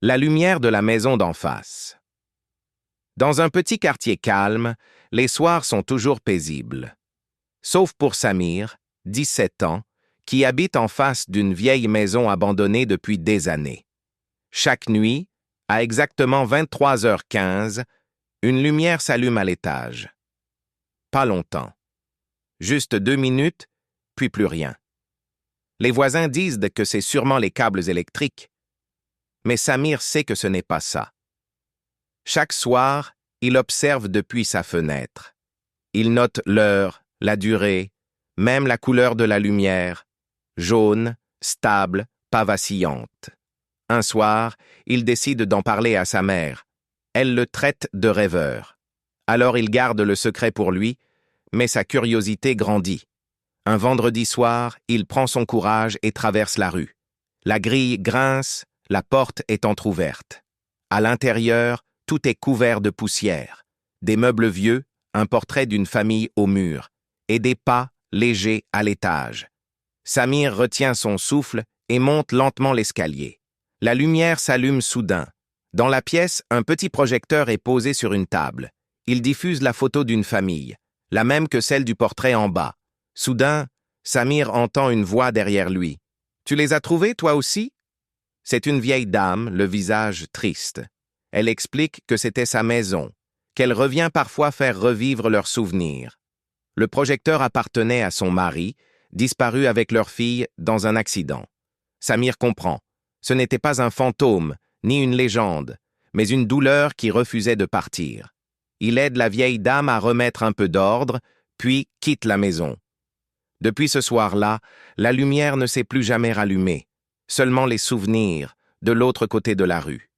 La lumière de la maison d'en face. Dans un petit quartier calme, les soirs sont toujours paisibles. Sauf pour Samir, 17 ans, qui habite en face d'une vieille maison abandonnée depuis des années. Chaque nuit, à exactement 23h15, une lumière s'allume à l'étage. Pas longtemps. Juste 2 minutes, puis plus rien. Les voisins disent que c'est sûrement les câbles électriques, mais Samir sait que ce n'est pas ça. Chaque soir, il observe depuis sa fenêtre. Il note l'heure, la durée, même la couleur de la lumière, jaune, stable, pas vacillante. Un soir, il décide d'en parler à sa mère. Elle le traite de rêveur. Alors il garde le secret pour lui, mais sa curiosité grandit. Un vendredi soir, il prend son courage et traverse la rue. La grille grince, la porte est entr'ouverte. À l'intérieur, tout est couvert de poussière. Des meubles vieux, un portrait d'une famille au mur, et des pas légers à l'étage. Samir retient son souffle et monte lentement l'escalier. La lumière s'allume soudain. Dans la pièce, un petit projecteur est posé sur une table. Il diffuse la photo d'une famille, la même que celle du portrait en bas. Soudain, Samir entend une voix derrière lui. « Tu les as trouvés, toi aussi ?» C'est une vieille dame, le visage triste. Elle explique que c'était sa maison, qu'elle revient parfois faire revivre leurs souvenirs. Le projecteur appartenait à son mari, disparu avec leur fille dans un accident. Samir comprend. Ce n'était pas un fantôme, ni une légende, mais une douleur qui refusait de partir. Il aide la vieille dame à remettre un peu d'ordre, puis quitte la maison. Depuis ce soir-là, la lumière ne s'est plus jamais rallumée, seulement les souvenirs, de l'autre côté de la rue.